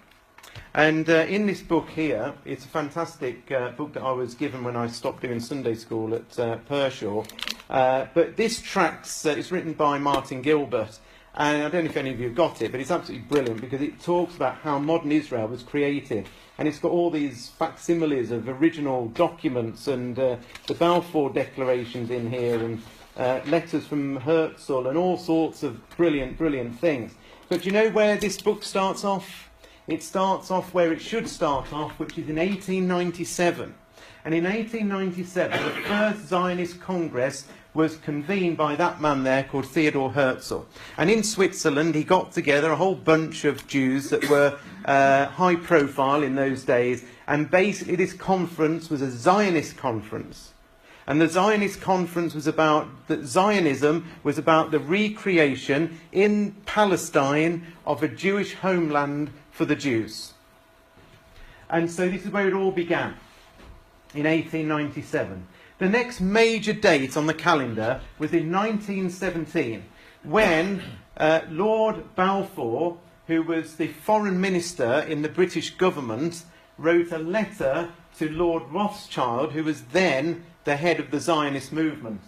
And in this book here, it's a fantastic book that I was given when I stopped doing Sunday school at Pershaw. But this tracts, it's written by Martin Gilbert, and I don't know if any of you have got it, but it's absolutely brilliant because it talks about how modern Israel was created. And it's got all these facsimiles of original documents and the Balfour declarations in here and letters from Herzl and all sorts of brilliant, brilliant things. But do you know where this book starts off? It starts off where it should start off, which is in 1897. And in 1897, the first Zionist Congress was convened by that man there called Theodor Herzl. And in Switzerland, he got together a whole bunch of Jews that were high profile in those days. And basically this conference was a Zionist conference. And the Zionist conference was about, that Zionism was about the recreation in Palestine of a Jewish homeland for the Jews. And so this is where it all began, in 1897. The next major date on the calendar was in 1917, when Lord Balfour, who was the foreign minister in the British government, wrote a letter to Lord Rothschild, who was then the head of the Zionist movement.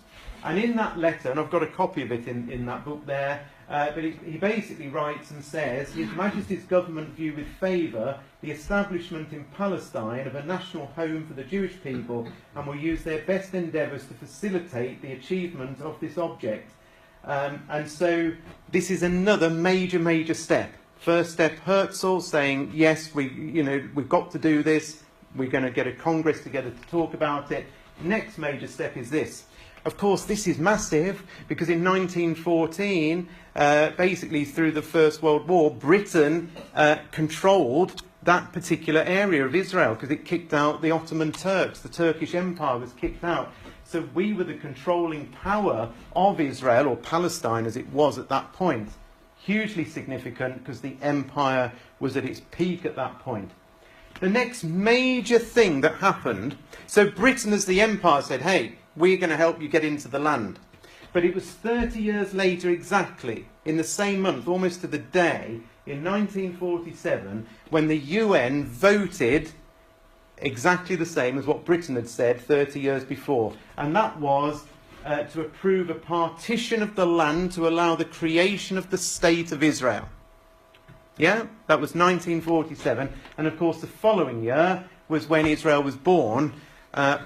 And in that letter, and I've got a copy of it in that book there, but he basically writes and says, His Majesty's government view with favour the establishment in Palestine of a national home for the Jewish people and will use their best endeavours to facilitate the achievement of this object. And so this is another major, major step. First step, Herzl saying, yes, we've got to do this. We're going to get a congress together to talk about it. Next major step is this. Of course, this is massive because in 1914, basically through the First World War, Britain controlled that particular area of Israel because it kicked out the Ottoman Turks. The Turkish Empire was kicked out. So we were the controlling power of Israel, or Palestine as it was at that point. Hugely significant because the empire was at its peak at that point. The next major thing that happened, so Britain as the empire said, hey, we're going to help you get into the land. But it was 30 years later exactly, in the same month, almost to the day, in 1947, when the UN voted exactly the same as what Britain had said 30 years before. And that was to approve a partition of the land to allow the creation of the State of Israel. Yeah, that was 1947. And of course the following year was when Israel was born,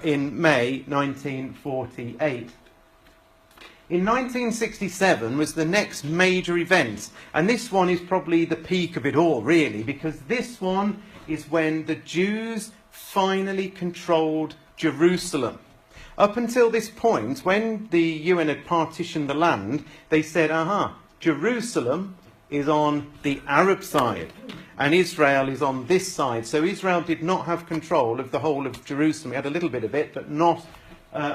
in May 1948. In 1967 was the next major event, and this one is probably the peak of it all, really, because this one is when the Jews finally controlled Jerusalem. Up until this point, when the UN had partitioned the land, they said, Jerusalem is on the Arab side, and Israel is on this side. So Israel did not have control of the whole of Jerusalem. It had a little bit of it, but not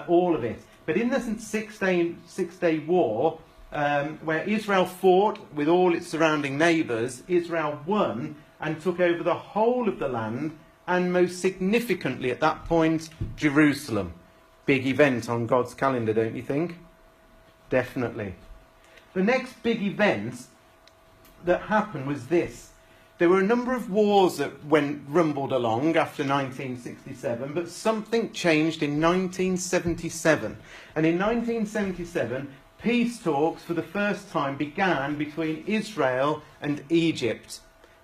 all of it. But in the Six-Day War, where Israel fought with all its surrounding neighbours, Israel won and took over the whole of the land, and most significantly at that point, Jerusalem. Big event on God's calendar, don't you think? Definitely. The next big event that happened was this. there were a number of wars that rumbled along after 1967, but something changed in 1977. And in 1977, peace talks for the first time began between Israel and Egypt.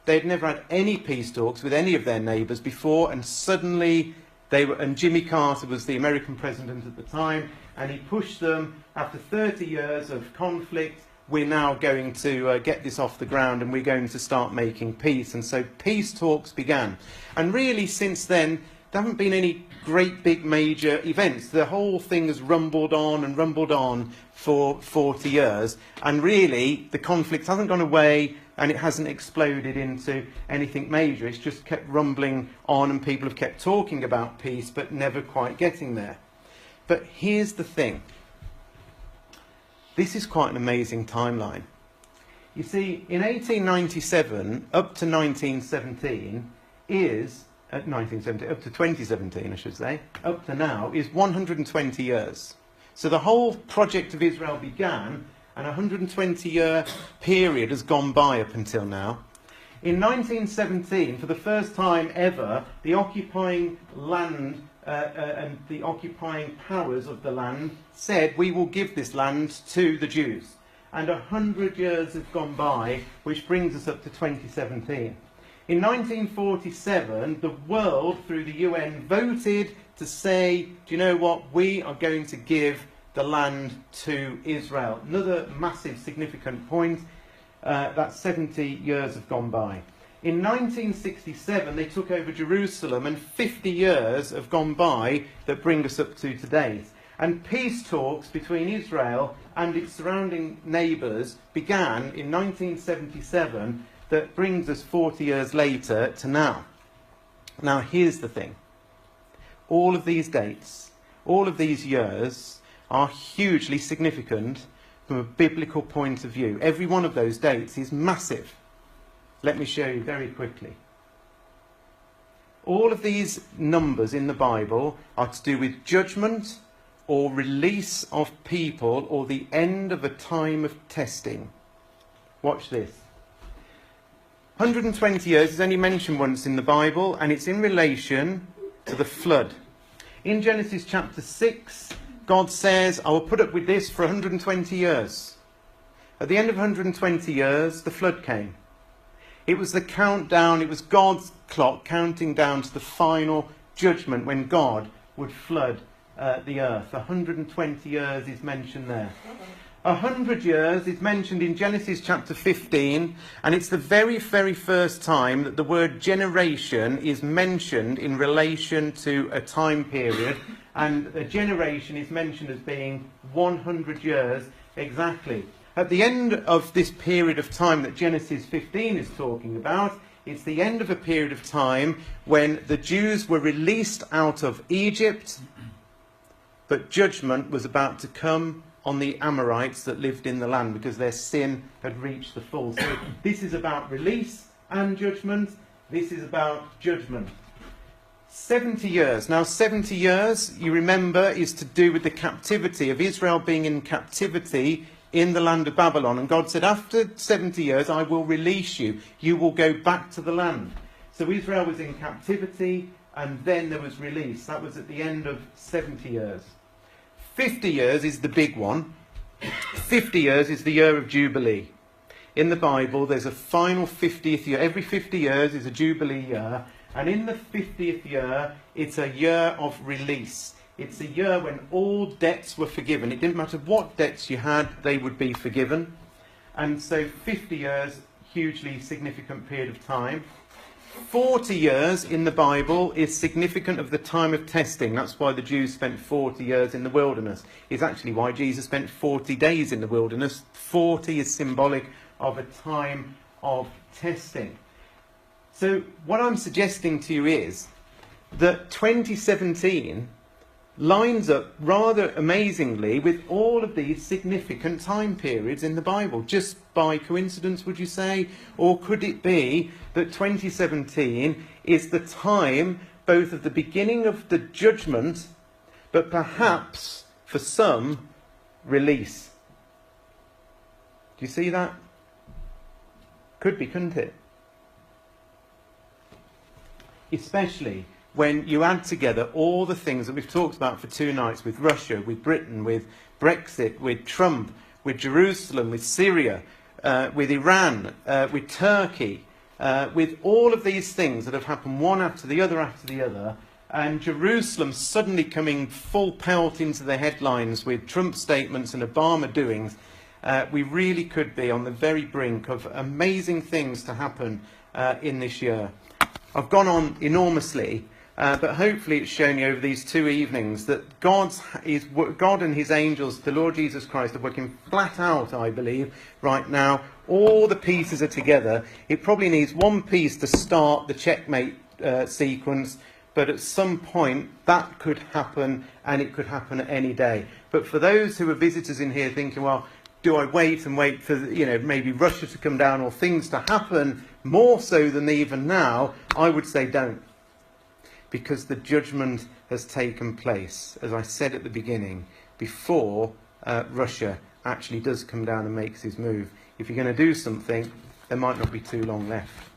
They'd never had any peace talks with any of their neighbours before, and suddenly and Jimmy Carter was the American president at the time, and he pushed them. After 30 years of conflict, we're now going to get this off the ground, and we're going to start making peace. And so peace talks began. And really, since then, there haven't been any great big major events. The whole thing has rumbled on for 40 years. And really, the conflict hasn't gone away, and it hasn't exploded into anything major. It's just kept rumbling on, and people have kept talking about peace, but never quite getting there. But here's the thing. This is quite an amazing timeline. You see, in 1897 up to 1917 up to 2017, I should say, up to now, is 120 years. So the whole project of Israel began, and a 120-year period has gone by up until now. In 1917, for the first time ever, the occupying land and the occupying powers of the land said, we will give this land to the Jews. And 100 years have gone by, which brings us up to 2017. In 1947, the world, through the UN, voted to say, do you know what, we are going to give the land to Israel. Another massive, significant point. That 70 years have gone by. In 1967, they took over Jerusalem, and 50 years have gone by that bring us up to today. And peace talks between Israel and its surrounding neighbours began in 1977, that brings us 40 years later to now. Now, here's the thing. All of these dates, all of these years, are hugely significant from a biblical point of view. Every one of those dates is massive. Let me show you very quickly. All of these numbers in the Bible are to do with judgment or release of people or the end of a time of testing. Watch this. 120 years is only mentioned once in the Bible, and it's in relation to the flood. In Genesis chapter 6, God says, I will put up with this for 120 years. At the end of 120 years, the flood came. It was the countdown, it was God's clock counting down to the final judgment when God would flood the earth. 120 years is mentioned there. 100 years is mentioned in Genesis chapter 15, and it's the very, very first time that the word generation is mentioned in relation to a time period, and a generation is mentioned as being 100 years exactly. At the end of this period of time that Genesis 15 is talking about, it's the end of a period of time when the Jews were released out of Egypt, but judgment was about to come on the Amorites that lived in the land because their sin had reached the full. So this is about release and judgment. This is about judgment. 70 years. Now 70 years, you remember, is to do with the captivity of Israel being in captivity in the land of Babylon. And God said, after 70 years, I will release you. You will go back to the land. So Israel was in captivity, and then there was release. That was at the end of 70 years. 50 years is the big one. 50 years is the year of Jubilee. In the Bible, there's a final 50th year. Every 50 years is a Jubilee year. And in the 50th year, it's a year of release. It's a year when all debts were forgiven. It didn't matter what debts you had, they would be forgiven. And so 50 years, hugely significant period of time. 40 years in the Bible is significant of the time of testing. That's why the Jews spent 40 years in the wilderness. It's actually why Jesus spent 40 days in the wilderness. 40 is symbolic of a time of testing. So what I'm suggesting to you is that 2017 lines up rather amazingly with all of these significant time periods in the Bible. Just by coincidence, would you say? Or could it be that 2017 is the time both of the beginning of the judgment, but perhaps, for some, release? Do you see that? Could be, couldn't it? especially when you add together all the things that we've talked about for 2 nights with Russia, with Britain, with Brexit, with Trump, with Jerusalem, with Syria, with Iran, with Turkey, with all of these things that have happened one after the other, and Jerusalem suddenly coming full pelt into the headlines with Trump statements and Obama doings. We really could be on the very brink of amazing things to happen in this year. I've gone on enormously, but hopefully it's shown you over these 2 evenings that God and his angels, the Lord Jesus Christ, are working flat out, I believe, right now. All the pieces are together. It probably needs one piece to start the checkmate sequence, but at some point that could happen, and it could happen at any day. But for those who are visitors in here thinking, well, do I wait and wait for, maybe Russia to come down or things to happen more so than even now, I would say don't. Because the judgment has taken place, as I said at the beginning, before Russia actually does come down and makes his move. If you're going to do something, there might not be too long left.